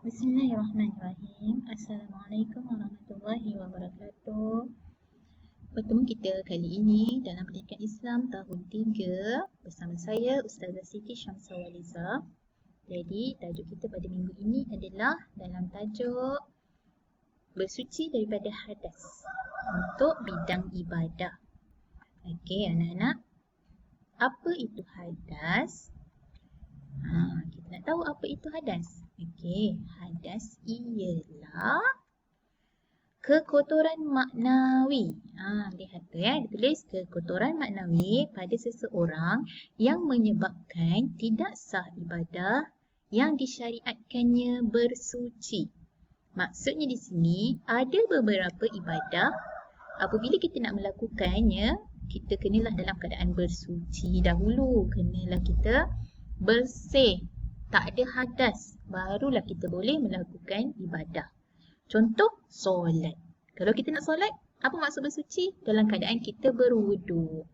Bismillahirrahmanirrahim. Assalamualaikum warahmatullahi wabarakatuh. Pertemuan kita kali ini dalam Pendidikan Islam tahun 3 bersama saya Ustazah Siti Syamsawaliza. Jadi tajuk kita pada minggu ini adalah dalam tajuk bersuci daripada hadas untuk bidang ibadah. Okey anak-anak, apa itu hadas? Kita nak tahu apa itu hadas. Okey, hadas ialah kekotoran maknawi. Lihat tu ya, ditulis kekotoran maknawi pada seseorang yang menyebabkan tidak sah ibadah yang disyariatkannya bersuci. Maksudnya di sini ada beberapa ibadah apabila kita nak melakukannya, kita kenalah dalam keadaan bersuci dahulu. Kenalah kita bersih, tak ada hadas, barulah kita boleh melakukan ibadah. Contoh, solat. Kalau kita nak solat, apa maksud bersuci? Dalam keadaan kita berwuduk.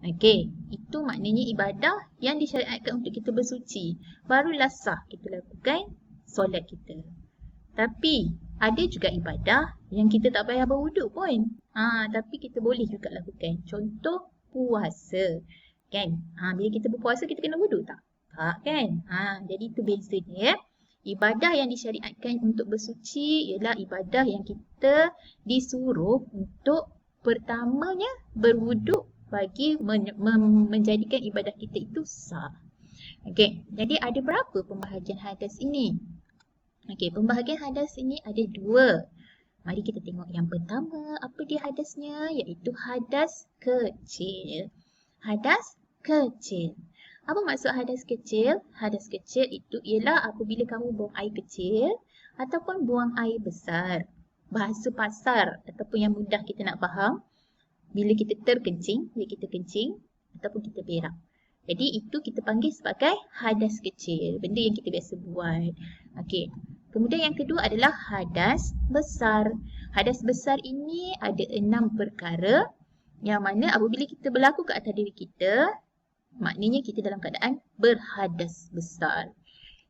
Okey, itu maknanya ibadah yang disyariatkan untuk kita bersuci. Barulah sah kita lakukan solat kita. Tapi ada juga ibadah yang kita tak payah berwuduk pun. Tapi kita boleh juga lakukan. Contoh, puasa. Kan? Bila kita berpuasa, kita kena wuduk tak? Tak kan? Jadi itu bezanya ya. Ibadah yang disyariatkan untuk bersuci ialah ibadah yang kita disuruh untuk pertamanya berwuduk bagi menjadikan ibadah kita itu sah. Okey, jadi ada berapa pembahagian hadas ini? Okey, pembahagian hadas ini ada dua. Mari kita tengok yang pertama, apa dia hadasnya? Iaitu hadas kecil. Hadas kecil. Apa maksud hadas kecil? Hadas kecil itu ialah apabila kamu buang air kecil ataupun buang air besar. Bahasa pasar ataupun yang mudah kita nak faham, bila kita terkencing, bila kita kencing ataupun kita berak. Jadi itu kita panggil sebagai hadas kecil, benda yang kita biasa buat. Okey. Kemudian yang kedua adalah hadas besar. Hadas besar ini ada 6 perkara yang mana apabila kita berlaku ke atas diri kita, maknanya kita dalam keadaan berhadas besar.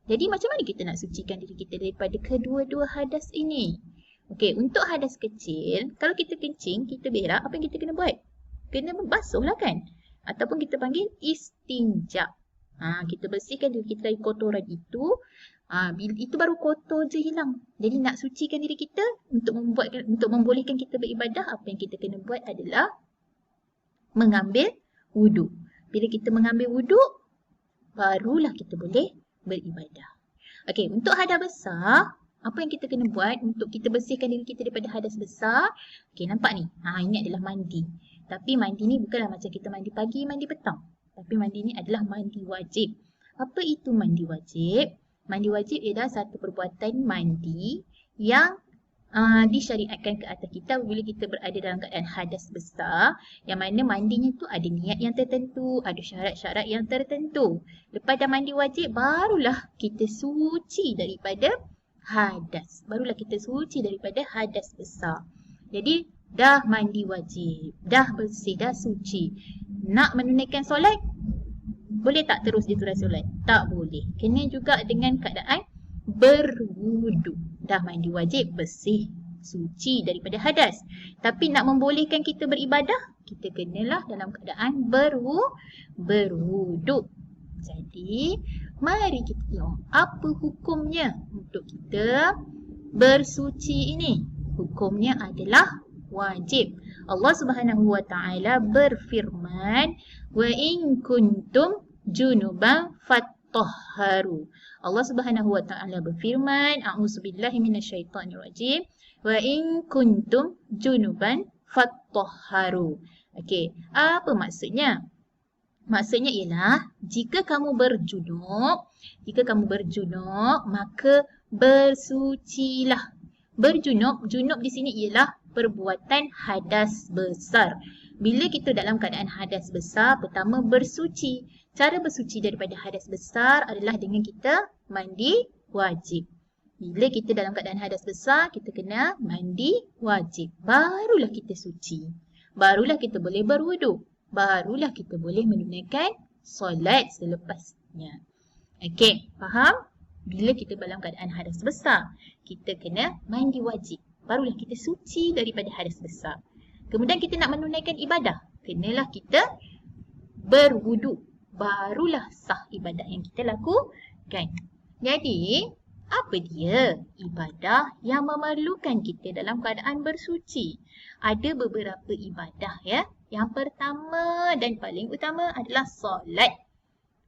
Jadi macam mana kita nak sucikan diri kita daripada kedua-dua hadas ini? Okey, untuk hadas kecil, kalau kita kencing, kita berak, apa yang kita kena buat? Kena basuh lah kan? Ataupun kita panggil istinja. Kita bersihkan diri kita dari kotoran itu. Itu baru kotor je hilang. Jadi nak sucikan diri kita untuk membolehkan kita beribadah, apa yang kita kena buat adalah mengambil wuduk. Bila kita mengambil wuduk, barulah kita boleh beribadah. Okey, untuk hadas besar, apa yang kita kena buat untuk kita bersihkan diri kita daripada hadas besar? Okey, nampak ni? Ini adalah mandi. Tapi mandi ni bukanlah macam kita mandi pagi, mandi petang. Tapi mandi ni adalah mandi wajib. Apa itu mandi wajib? Mandi wajib ialah satu perbuatan mandi yang disyariatkan ke atas kita bila kita berada dalam keadaan hadas besar, yang mana mandinya tu ada niat yang tertentu, ada syarat-syarat yang tertentu. Lepas dah mandi wajib, barulah kita suci daripada hadas. Barulah kita suci daripada hadas besar. Jadi dah mandi wajib, dah bersih, dah suci. Nak menunaikan solat, boleh tak terus dia turun solat? Tak boleh. Kena juga dengan keadaan berwuduk. Dah mandi wajib, bersih, suci daripada hadas. Tapi nak membolehkan kita beribadah, kita kenalah dalam keadaan berwuduk. Jadi, mari kita tengok apa hukumnya untuk kita bersuci ini. Hukumnya adalah wajib. Allah Subhanahu wa taala berfirman, "Wa in kuntum junuban fattahharu." Allah Subhanahu wa taala berfirman, a'udzubillahi minasyaitonirrajim, "Wa in kuntum junuban fattahharu." Okey, apa maksudnya? Maksudnya ialah jika kamu berjunub, maka bersucilah. Junub di sini ialah perbuatan hadas besar. Bila kita dalam keadaan hadas besar, pertama bersuci. Cara bersuci daripada hadas besar adalah dengan kita mandi wajib. Bila kita dalam keadaan hadas besar, kita kena mandi wajib. Barulah kita suci. Barulah kita boleh berwuduk. Barulah kita boleh menunaikan solat selepasnya. Okey, faham? Bila kita dalam keadaan hadas besar, kita kena mandi wajib. Barulah kita suci daripada hadas besar. Kemudian kita nak menunaikan ibadah, kenalah kita berwuduk. Barulah sah ibadah yang kita lakukan. Jadi, apa dia ibadah yang memerlukan kita dalam keadaan bersuci? Ada beberapa ibadah ya. Yang pertama dan paling utama adalah solat.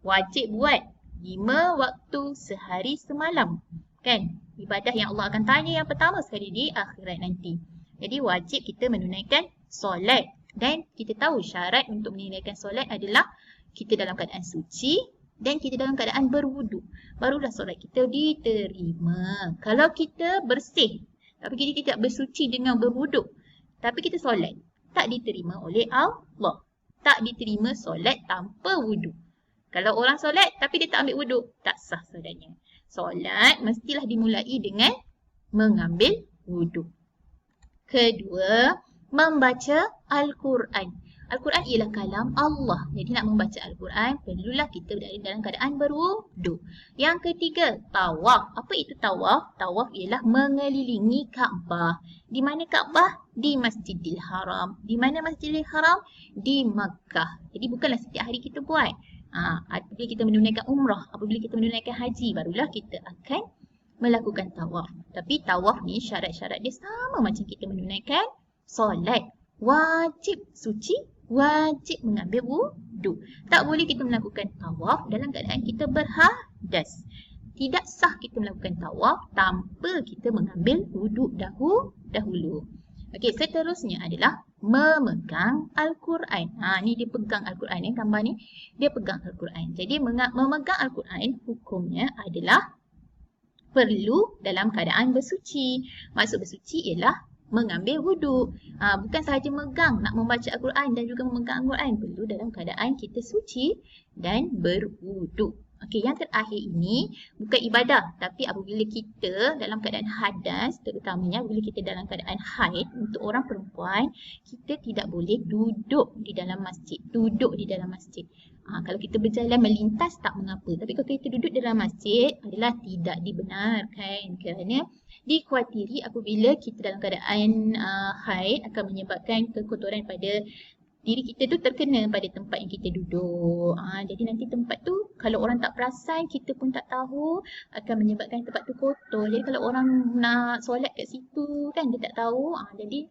Wajib buat 5 waktu sehari semalam. Kan? Ibadah yang Allah akan tanya yang pertama sekali di akhirat nanti. Jadi wajib kita menunaikan solat. Dan kita tahu syarat untuk menunaikan solat adalah kita dalam keadaan suci dan kita dalam keadaan berwuduk. Barulah solat kita diterima. Kalau kita bersih tapi kita tidak bersuci dengan berwuduk, tapi kita solat, tak diterima oleh Allah. Tak diterima solat tanpa wuduk. Kalau orang solat tapi dia tak ambil wuduk, tak sah solatnya. Solat mestilah dimulai dengan mengambil wuduk. Kedua, membaca Al-Quran. Al-Quran ialah kalam Allah. Jadi nak membaca Al-Quran, perlulah kita berada dalam keadaan berwuduk. Yang ketiga, tawaf. Apa itu tawaf? Tawaf ialah mengelilingi Kaabah. Di mana Kaabah? Di Masjidil Haram. Di mana Masjidil Haram? Di Makkah. Jadi bukanlah setiap hari kita buat. Apabila kita menunaikan umrah, apabila kita menunaikan haji, barulah kita akan melakukan tawaf. Tapi tawaf ni syarat-syarat dia sama macam kita menunaikan solat. Wajib suci, wajib mengambil wuduk. Tak boleh kita melakukan tawaf dalam keadaan kita berhadas. Tidak sah kita melakukan tawaf tanpa kita mengambil wuduk dahulu. Okey, seterusnya adalah memegang Al-Quran. Ni dia pegang Al-Quran ni, gambar ni. Dia pegang Al-Quran. Jadi memegang Al-Quran hukumnya adalah perlu dalam keadaan bersuci. Maksud bersuci ialah mengambil wuduk. Bukan sahaja megang, nak membaca Al-Quran dan juga memegang Al-Quran. Perlu dalam keadaan kita suci dan berwuduk. Okey, yang terakhir ini bukan ibadah, tapi apabila kita dalam keadaan hadas, terutamanya apabila kita dalam keadaan haid, untuk orang perempuan, kita tidak boleh duduk di dalam masjid. Kalau kita berjalan melintas tak mengapa, tapi kalau kita duduk di dalam masjid adalah tidak dibenarkan, kerana dikhawatiri apabila kita dalam keadaan haid akan menyebabkan kekotoran pada diri kita tu terkena pada tempat yang kita duduk. Jadi nanti tempat tu kalau orang tak perasan, kita pun tak tahu, akan menyebabkan tempat tu kotor. Jadi kalau orang nak solat kat situ kan dia tak tahu, jadi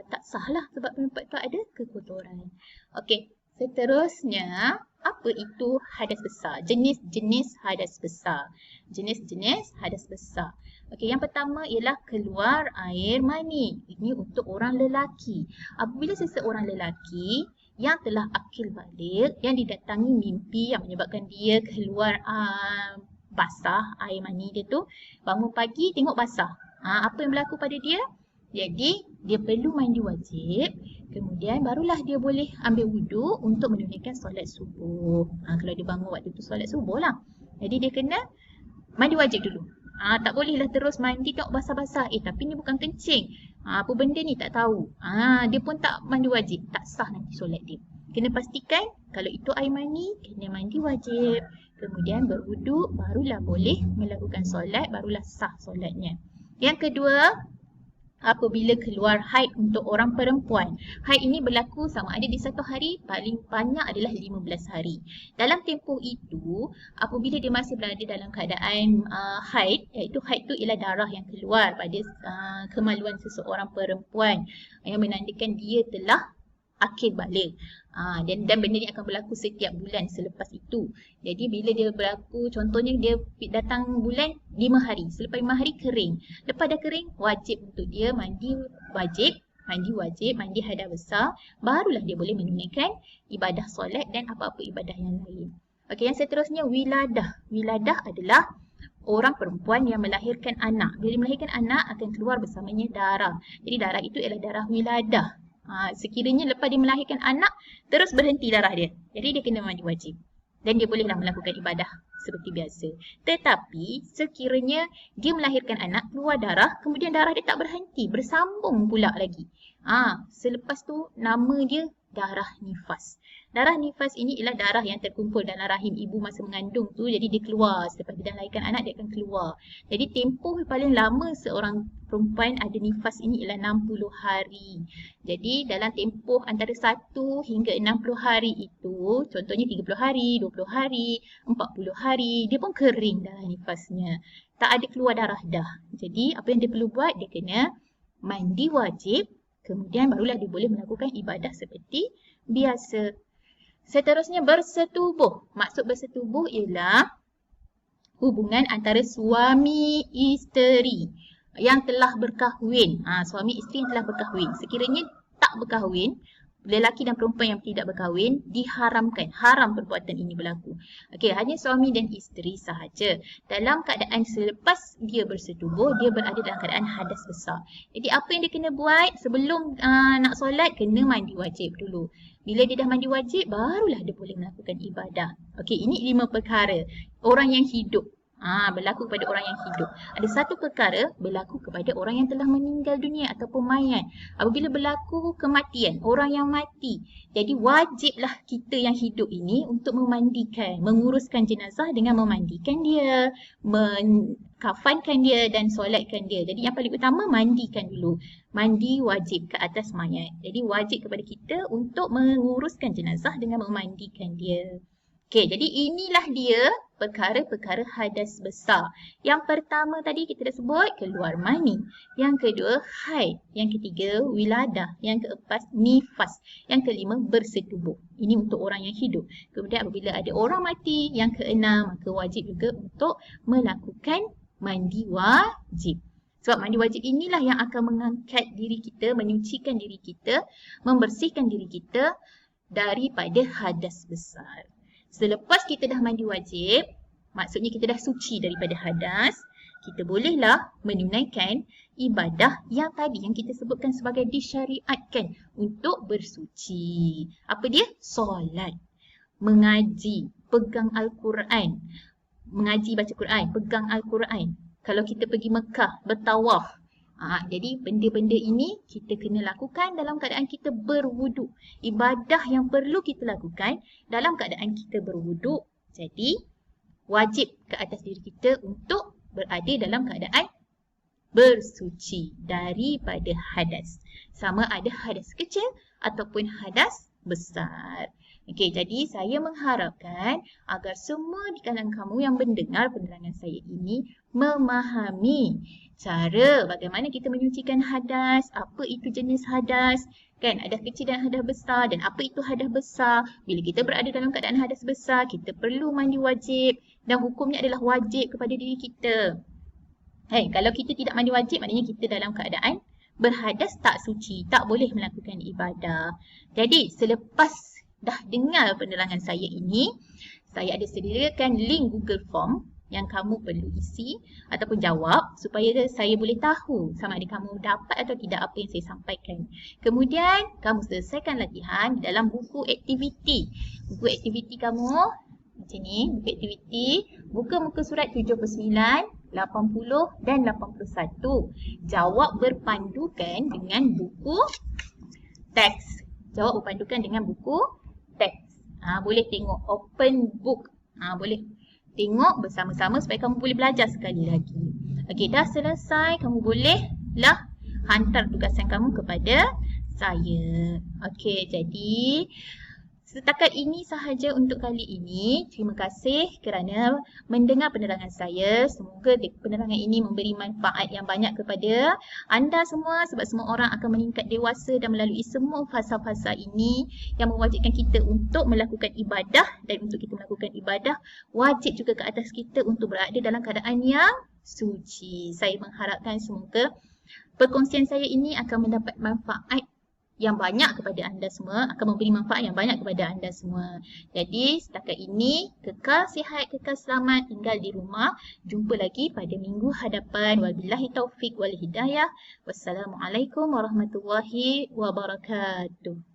tak sah lah sebab tempat tu ada kekotoran. Okey, seterusnya apa itu hadas besar? Jenis-jenis hadas besar. Jenis-jenis hadas besar. Okey, yang pertama ialah keluar air mani. Ini untuk orang lelaki. Apabila seseorang lelaki yang telah akil balik, yang didatangi mimpi yang menyebabkan dia keluar basah air mani dia tu, bangun pagi tengok basah. Apa yang berlaku pada dia? Jadi, dia perlu mandi wajib. Kemudian barulah dia boleh ambil wuduk untuk menunaikan solat subuh. Kalau dia bangun waktu tu solat subuh lah. Jadi dia kena mandi wajib dulu. Tak bolehlah terus mandi tengok basah-basah. Tapi ni bukan kencing. Apa benda ni tak tahu. Dia pun tak mandi wajib. Tak sah nanti solat dia. Kena pastikan kalau itu air mani, kena mandi wajib. Kemudian berwuduk, barulah boleh melakukan solat, barulah sah solatnya. Yang kedua, apabila keluar haid untuk orang perempuan. Haid ini berlaku sama ada di satu hari, paling banyak adalah 15 hari. Dalam tempoh itu, apabila dia masih berada dalam keadaan haid, iaitu haid itu ialah darah yang keluar pada kemaluan seseorang perempuan yang menandakan dia telah akil balik. Dan benda ni akan berlaku setiap bulan selepas itu. Jadi bila dia berlaku, contohnya dia datang bulan 5 hari. Selepas 5 hari kering. Lepas dah kering, wajib untuk dia mandi wajib, mandi hadas besar. Barulah dia boleh menunaikan ibadah solat dan apa-apa ibadah yang lain. Okey, yang seterusnya wiladah. Wiladah adalah orang perempuan yang melahirkan anak. Bila melahirkan anak akan keluar bersamanya darah. Jadi darah itu ialah darah wiladah. Sekiranya lepas dia melahirkan anak, terus berhenti darah dia. Jadi dia kena mandi wajib. Dan dia bolehlah melakukan ibadah seperti biasa. Tetapi sekiranya dia melahirkan anak, keluar darah, kemudian darah dia tak berhenti, bersambung pula lagi. Selepas tu nama dia darah nifas. Darah nifas ini ialah darah yang terkumpul dalam rahim ibu masa mengandung tu. Jadi dia keluar. Selepas dia dah lahirkan anak, dia akan keluar. Jadi tempoh paling lama seorang perempuan ada nifas ini ialah 60 hari. Jadi dalam tempoh antara 1 hingga 60 hari itu, contohnya 30 hari, 20 hari, 40 hari, dia pun kering darah nifasnya. Tak ada keluar darah dah. Jadi apa yang dia perlu buat, dia kena mandi wajib. Kemudian barulah dia boleh melakukan ibadah seperti biasa. Seterusnya bersetubuh. Maksud bersetubuh ialah hubungan antara suami isteri yang telah berkahwin. Suami isteri yang telah berkahwin. Sekiranya tak berkahwin, lelaki dan perempuan yang tidak berkahwin diharamkan. Haram perbuatan ini berlaku. Okey, hanya suami dan isteri sahaja. Dalam keadaan selepas dia bersetubuh, dia berada dalam keadaan hadas besar. Jadi apa yang dia kena buat sebelum nak solat, kena mandi wajib dulu. Bila dia dah mandi wajib, barulah dia boleh melakukan ibadah. Okey, ini 5 perkara. Orang yang hidup. Berlaku kepada orang yang hidup. Ada 1 perkara berlaku kepada orang yang telah meninggal dunia ataupun mayat. Apabila berlaku kematian, orang yang mati. Jadi wajiblah kita yang hidup ini untuk memandikan, menguruskan jenazah dengan memandikan dia, mengkafankan dia dan solatkan dia. Jadi yang paling utama mandikan dulu. Mandi wajib ke atas mayat. Jadi wajib kepada kita untuk menguruskan jenazah dengan memandikan dia. Okey, jadi inilah dia perkara-perkara hadas besar. Yang pertama tadi kita dah sebut keluar mani. Yang kedua haid. Yang ketiga wiladah. Yang keempat nifas. Yang kelima bersetubuh. Ini untuk orang yang hidup. Kemudian apabila ada orang mati, yang keenam, maka wajib juga untuk melakukan mandi wajib. Sebab mandi wajib inilah yang akan mengangkat diri kita, menyucikan diri kita, membersihkan diri kita daripada hadas besar. Selepas kita dah mandi wajib, maksudnya kita dah suci daripada hadas, kita bolehlah menunaikan ibadah yang tadi yang kita sebutkan sebagai disyariatkan untuk bersuci. Apa dia? Solat, mengaji, pegang Al-Quran, mengaji baca Quran, pegang Al-Quran. Kalau kita pergi Mekah, bertawaf. Jadi benda-benda ini kita kena lakukan dalam keadaan kita berwuduk. Ibadah yang perlu kita lakukan dalam keadaan kita berwuduk. Jadi wajib ke atas diri kita untuk berada dalam keadaan bersuci daripada hadas. Sama ada hadas kecil ataupun hadas besar. Okey, jadi saya mengharapkan agar semua di kalangan kamu yang mendengar penerangan saya ini memahami cara bagaimana kita menyucikan hadas, apa itu jenis hadas, kan hadas kecil dan hadas besar, dan apa itu hadas besar. Bila kita berada dalam keadaan hadas besar, kita perlu mandi wajib dan hukumnya adalah wajib kepada diri kita. Kalau kita tidak mandi wajib, maknanya kita dalam keadaan berhadas tak suci, tak boleh melakukan ibadah. Jadi selepas dah dengar penerangan saya ini, saya ada sediakan link Google Form yang kamu perlu isi ataupun jawab supaya saya boleh tahu sama ada kamu dapat atau tidak apa yang saya sampaikan. Kemudian kamu selesaikan latihan di dalam buku aktiviti. Buku aktiviti kamu macam ni, buku aktiviti, buka muka surat 79, 80 dan 81. Jawab berpandukan dengan buku teks. Jawab berpandukan dengan buku teks. Boleh tengok open book. Boleh tengok bersama-sama supaya kamu boleh belajar sekali lagi. Okey, dah selesai. Kamu bolehlah hantar tugasan kamu kepada saya. Okey, jadi setakat ini sahaja untuk kali ini. Terima kasih kerana mendengar penerangan saya. Semoga penerangan ini memberi manfaat yang banyak kepada anda semua sebab semua orang akan meningkat dewasa dan melalui semua fasa-fasa ini yang mewajibkan kita untuk melakukan ibadah, dan untuk kita melakukan ibadah wajib juga ke atas kita untuk berada dalam keadaan yang suci. Saya mengharapkan semoga perkongsian saya ini akan mendapat manfaat yang banyak kepada anda semua, akan memberi manfaat yang banyak kepada anda semua. Jadi setakat ini, kekal sihat, kekal selamat, tinggal di rumah. Jumpa lagi pada minggu hadapan. Wabillahi taufiq wal hidayah. Wassalamualaikum warahmatullahi wabarakatuh.